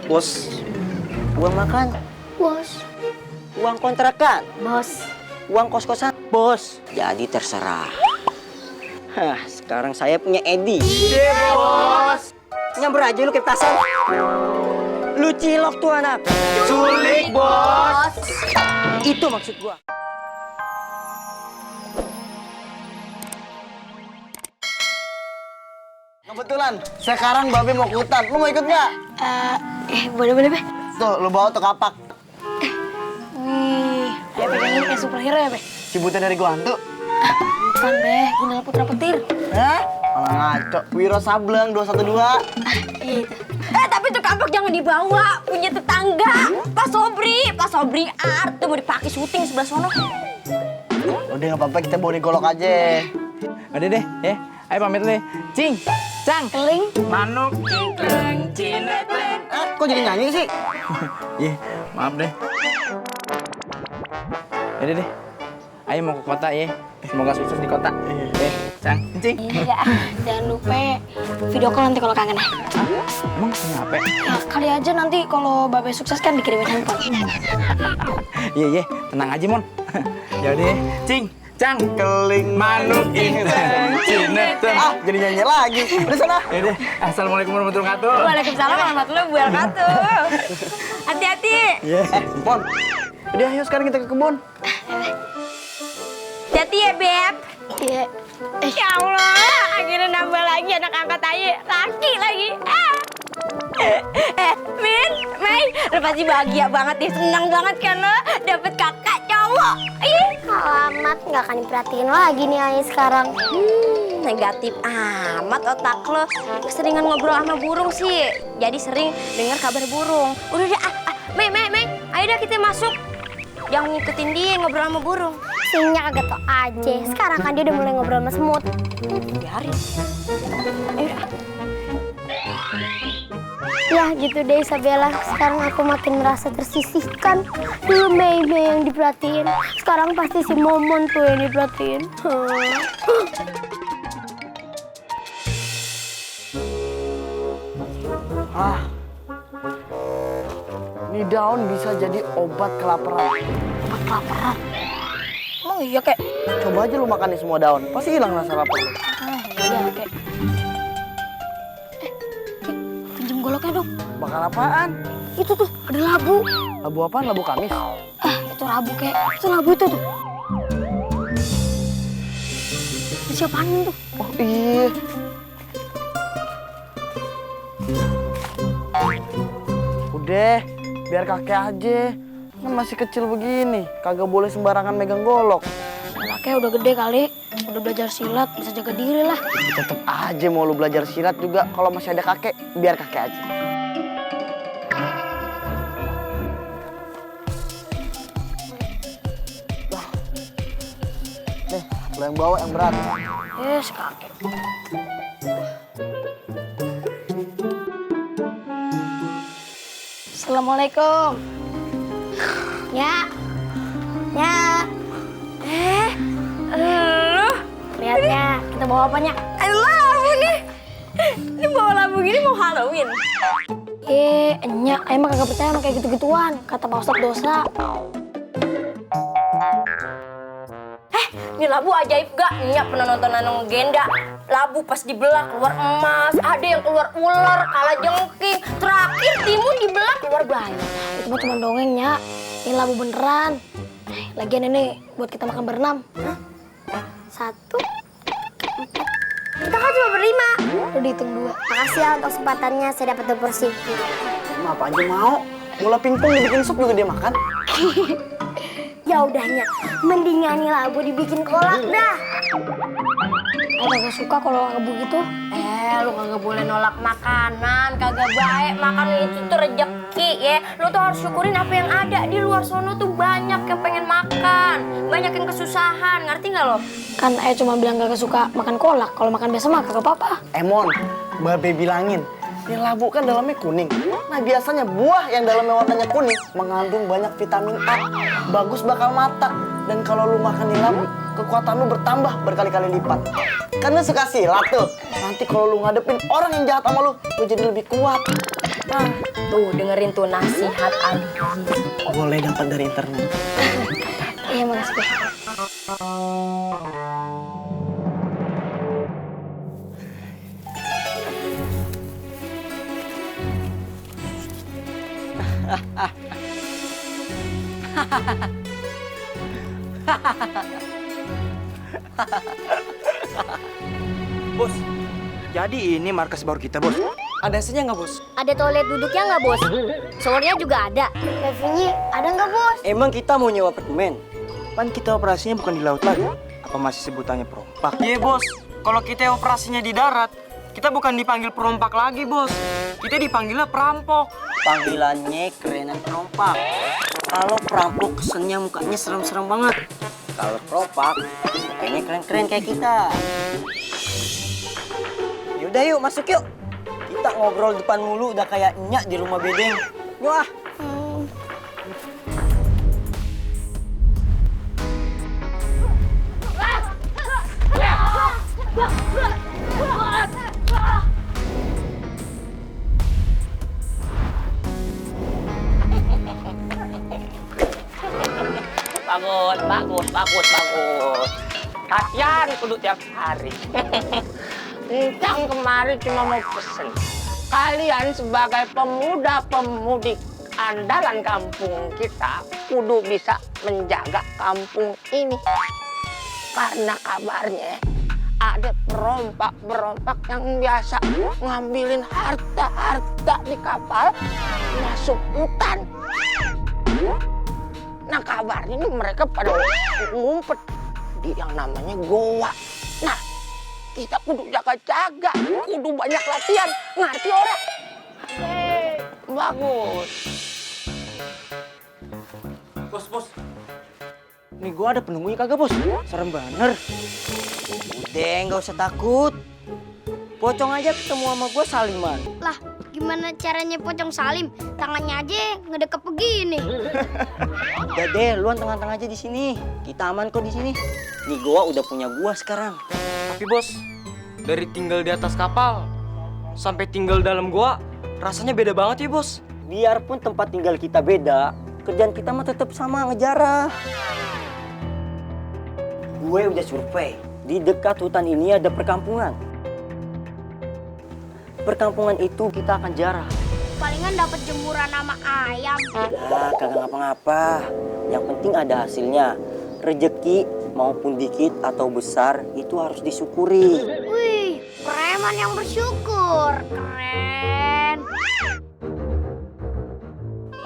Bos, uang makan. Bos. Uang kontrakan. Bos. Uang kos-kosan. Bos, jadi terserah. Hah, sekarang saya punya Edi. Iya, Bos. Nyamber aja lu ke pasar. Lu cilok tuh anak. Culik, Bos. Itu maksud gua. Kebetulan, sekarang Babe mau ke hutan. Lu mau ikut nggak? Boleh, Be. Tuh, lu bawa tuh kapak. Wih, Be pegangin kayak superhero ya, Be? Si buta dari gua hantu. Bukan, Be. Gundala Putra Petir. Hah? Malah ngaco. Wiro Sableng 212. Iya itu. Tapi tuh kapak jangan dibawa. Punya tetangga. Pak Sobri art. Tuh mau dipakai syuting sebelah sono. Udah nggak apa-apa, kita bawa di golok aja. Udah deh, ya. Ayo pamit deh. Cing, Cang, Keling. manuk, cingkleng, cinekleng. Kok jadi nyanyi sih? Iya, maaf deh. Udah deh. Ayo mau ke kota ya. Semoga sukses di kota. Cang, Cing. Iya, jangan lupa video call nanti kalau kangen ya. Emang punya HP? Ya kali aja nanti kalau Babe sukses kan dikirimin handphone. Iya, tenang aja, Mon. Ya udah, Cing, Cang, keling, manuk, cingkleng, cinekleng. Jadi nyanyi lagi. Udah sana. Ya udah, assalamualaikum warahmatullahi wabarakatuh. Waalaikumsalam warahmatullahi wabarakatuh. Hati-hati. Iya. Mon, udah ayo sekarang kita ke kebun. Hati-hati ya, Beb. Iya. Ya Allah, akhirnya nambah lagi anak angkat aja. Laki lagi. Min, Mai, lu pasti bahagia banget ya. Senang banget kan lo dapet kakak cowok. Alamat, nggak akan diperhatiin lagi nih Ai sekarang. Negatif amat otak lo. Keseringan ngobrol sama burung sih. Jadi sering dengar kabar burung. Udah deh, Mei. Ayo dah kita masuk. Jangan ngikutin dia ngobrol sama burung. Sinya kagak tau aja. Sekarang kan dia udah mulai ngobrol sama semut. Biarin. Ayo dah. Ya gitu deh Isabella. Sekarang aku makin merasa tersisihkan. Dulu Mei yang diperhatiin. Sekarang pasti si Momon tuh yang diperhatiin. Ini daun bisa jadi obat kelaparan. Obat kelaparan. Emang iya kek? Coba aja lu makan nih semua daun. Pasti hilang rasa lapar lu. Iya kek. Pinjem goloknya dong. Bakal apaan? Itu tuh ada labu. Labu apaan? Labu Kamis? Itu labu kek. Itu labu itu tuh. Ini siapaan tuh? Oh iya. Udah, biar kakek aja. Kan masih kecil begini, kagak boleh sembarangan megang golok. Anaknya udah gede kali. Udah belajar silat, bisa jaga diri lah. Tetep aja mau lu belajar silat juga, kalau masih ada kakek, biar kakek aja. Nih, lu yang bawa yang berat. Yes, kakek. Assalamualaikum. Ya. Lu? Lihat ya, kita bawa apanya? Labu nih. Ini bawa labu gini mau Halloween. Enyak, emang kagak percaya sama kayak gitu-gituan. Kata Pak Ustadz dosa. Ini labu ajaib gak? Nyak pernah nonton Nanong Genda. Labu pas dibelah keluar emas, ada yang keluar ular, kalajengking. Terakhir timun dibelah keluar banyak. Itu mah cuma dongeng, Nyak. Ini labu beneran. Lagian ini buat kita makan berenam. 1, 4. Kita kan cuma berlima. Lu dihitung 2. Makasih ya untuk kesempatannya, saya dapat 2 porsi. Emang apa aja mau? Bola pingpong dibikin sup juga dia makan. Ya udahnya, mendingan nih labu dibikin kolak dah. Aku gak suka kalau labu gitu. Lu kagak boleh nolak makanan, kagak baik. Makan itu tuh rezeki ya. Lu tuh harus syukurin apa yang ada. Di luar sono tuh banyak yang pengen makan. Banyak yang kesusahan, ngerti nggak lo? Kan Ayah cuma bilang gak suka makan kolak. Kalau makan biasa mah kagak apa-apa. Emon, Babe bilangin, ini labu kan dalamnya kuning. Nah biasanya buah yang dalamnya warnanya kuning mengandung banyak vitamin A. Bagus bakal mata. Dan kalau lu makan ini labu, kekuatan lu bertambah berkali-kali lipat. Kan lu suka silat tuh. Nanti kalau lu ngadepin orang yang jahat sama lu jadi lebih kuat. Tuh, dengerin tuh nasihat Ali. Boleh dapat dari internet. Iya, makasih, Be. Bos, jadi ini markas baru kita, Bos. Ada AC-nya nggak, Bos? Ada toilet duduknya nggak, Bos? Showernya juga ada. TV-nya ada nggak, Bos? Emang kita mau nyewa apartemen? Kan kita operasinya bukan di laut lagi. Apa masih sebutannya perompak? Iya bos, kalau kita operasinya di darat, kita bukan dipanggil perompak lagi bos. Kita dipanggilnya perampok. Panggilannya kerenan perompak. Kalau perampok kesannya mukanya serem-serem banget. Kalau perompak, kayaknya keren-keren kayak kita. Yaudah yuk, masuk yuk. Kita ngobrol depan mulu udah kayak nyak di rumah bedeng. Yuk ah. Bagus. Latihan kudu tiap hari. Encang kemarin cuma mau pesen. Kalian sebagai pemuda-pemudi andalan kampung kita kudu bisa menjaga kampung ini. Karena kabarnya ada perompak yang biasa ngambilin harta-harta di kapal masuk hutan. Nah kabarnya ini mereka pada ngumpet di yang namanya goa. Nah kita kudu jaga-jaga, kudu banyak latihan, ngerti orang? Bagus. Bos. Nih gua ada penunggunya kagak, Bos? Serem bener. Udah, nggak usah takut. Pocong aja ketemu sama gua Saliman. Lah, gimana caranya pocong Salim? Tangannya aja ngedeket begini. Udah deh, luan tengah-tengah aja di sini. Kita aman kok di sini. Nih gua udah punya gua sekarang. Tapi bos, dari tinggal di atas kapal sampai tinggal dalam gua, rasanya beda banget ya bos. Biarpun tempat tinggal kita beda, kerjaan kita mah tetap sama, ngejarah. Gue udah survei. Di dekat hutan ini ada perkampungan. Perkampungan itu kita akan jarah. Palingan dapat jemuran sama ayam. Ah, kagak ngapa-ngapa. Yang penting ada hasilnya. Rezeki maupun dikit atau besar itu harus disyukuri. Wih, preman yang bersyukur. Keren.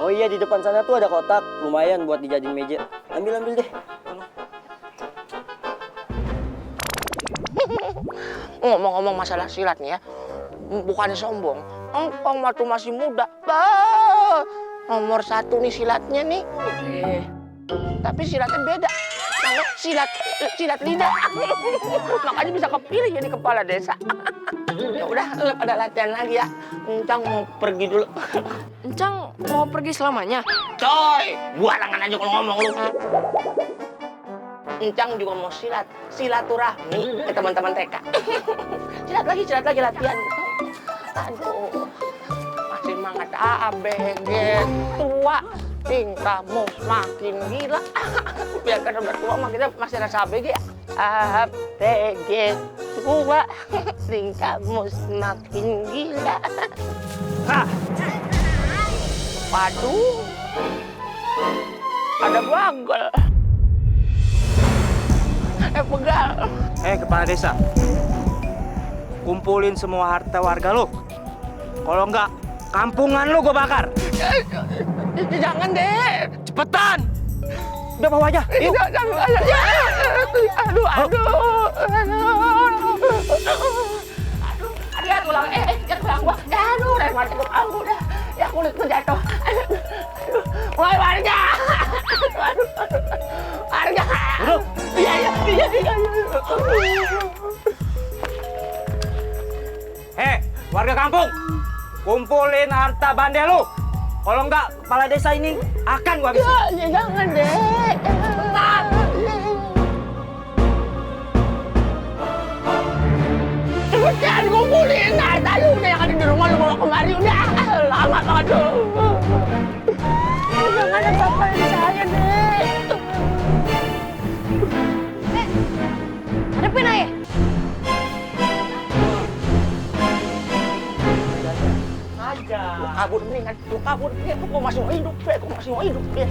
Oh iya, di depan sana tuh ada kotak. Lumayan buat dijadiin meja. Ambil deh. Ngomong-ngomong masalah silat nih ya, bukan sombong. Engkong waktu masih muda, nomor 1 nih silatnya nih. Tapi silatnya beda. Namanya silat lidah. Makanya bisa kepilih jadi kepala desa. Ya udah, pada latihan lagi ya. Encang mau pergi dulu. Encang mau pergi selamanya? Coy, bualangan aja kalau ngomong lu. Encang juga mau silaturahmi ke teman-teman TK. Silat lagi latihan. Aduh, masih semangat ABG tua, tingkahmu makin gila. Biar kan udah tua mah kita masih rasa ABG ya. ABG tua, tingkahmu semakin gila. Waduh, ada bagel. Pegal. Kepala desa, kumpulin semua harta warga lo. Kalau enggak, kampungan lo gue bakar. Jangan deh. Cepetan. Udah bawa aja. Yuk. Aduh. Dia tulang, tulang gua. Aduh, dari mana tulang aku dah. Ya kulitku jatuh. Aduh. Woi warga. Aduh. Warga. Duduk. Iya. Warga kampung, kumpulin harta bandel lu. Kalau enggak, kepala desa ini akan gua habisin. Ya, jangan deh. Bentar. Jangan kumpulin harta lu. Udah yang ada di rumah lu bawa kemari. Udah. amat, aduh. Jangan apa-apain saya, Dek. Hadapin aja. Lu kabur mendingan, lu kabur. Dia kok masih mau hidup, Dek. Kok masih mau hidup, dia.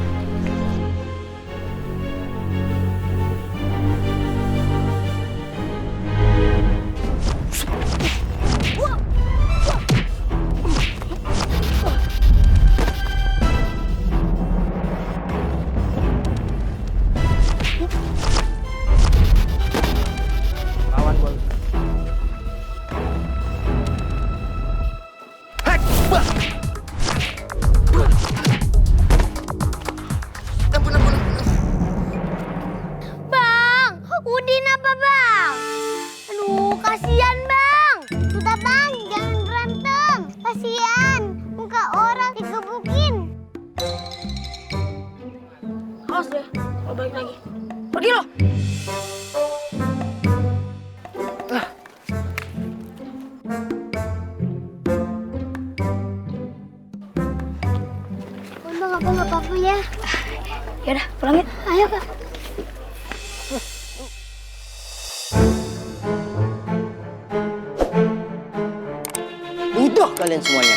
Lawan gua. Bang, Udin apa bang? Aduh, kasihan bang. Udah bang, jangan berantem. Kasihan, muka orang digebukin. Awas deh, kalau balik lagi. Pergi lo. Bang, apa nggak apa-apa ya? Yaudah, pulang yuk. Ayo kak. Bodoh kalian semuanya.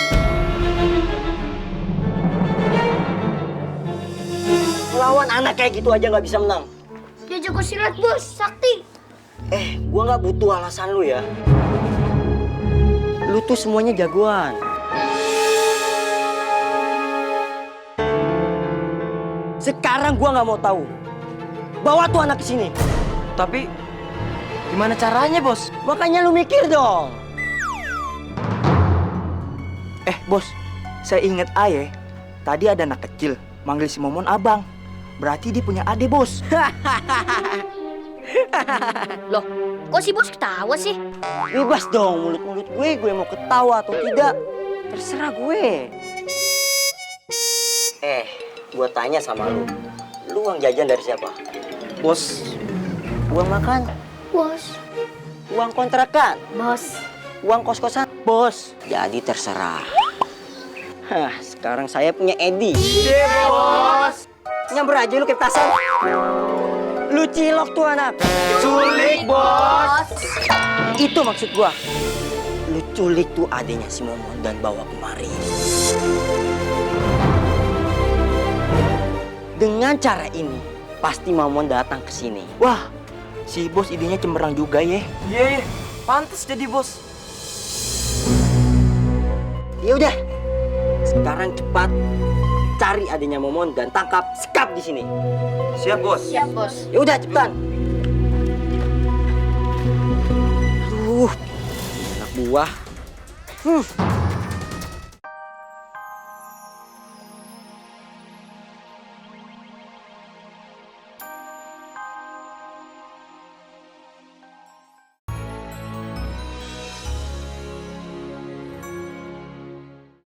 Lawan anak kayak gitu aja nggak bisa menang. Dia jago silat bos, sakti. Gua nggak butuh alasan lu ya. Lu tuh semuanya jagoan. Sekarang gua nggak mau tahu. Bawa tuh anak ke sini. Tapi gimana caranya, Bos? Makanya lu mikir dong. Bos, saya inget Aye. Tadi ada anak kecil manggil si Momon abang. Berarti dia punya adik, Bos. Loh, kok si bos ketawa sih? Bebas dong mulut-mulut gue mau ketawa atau tidak. Terserah gue. Gue tanya sama lu. Lu uang jajan dari siapa? Bos, Uang makan? Bos, Uang kontrakan? Bos. Uang kos-kosan? Bos. Jadi terserah. Hah, sekarang saya punya Edi. Iya, Bos. Nyamber aja lu ke petasan. Lu cilok tuh anak. culik, Bos. Itu maksud gua. Lu culik tuh adenya si Momon dan bawa kemari. Dengan cara ini, pasti Momon datang ke sini. Wah, si Bos idenya cemerlang juga ya. Iya, pantas jadi Bos. Ya udah. Sekarang cepat cari adenya Momon dan tangkap sekap di sini. Siap, Bos. Siap, bos. Ya udah cepetan. Aduh, anak buah.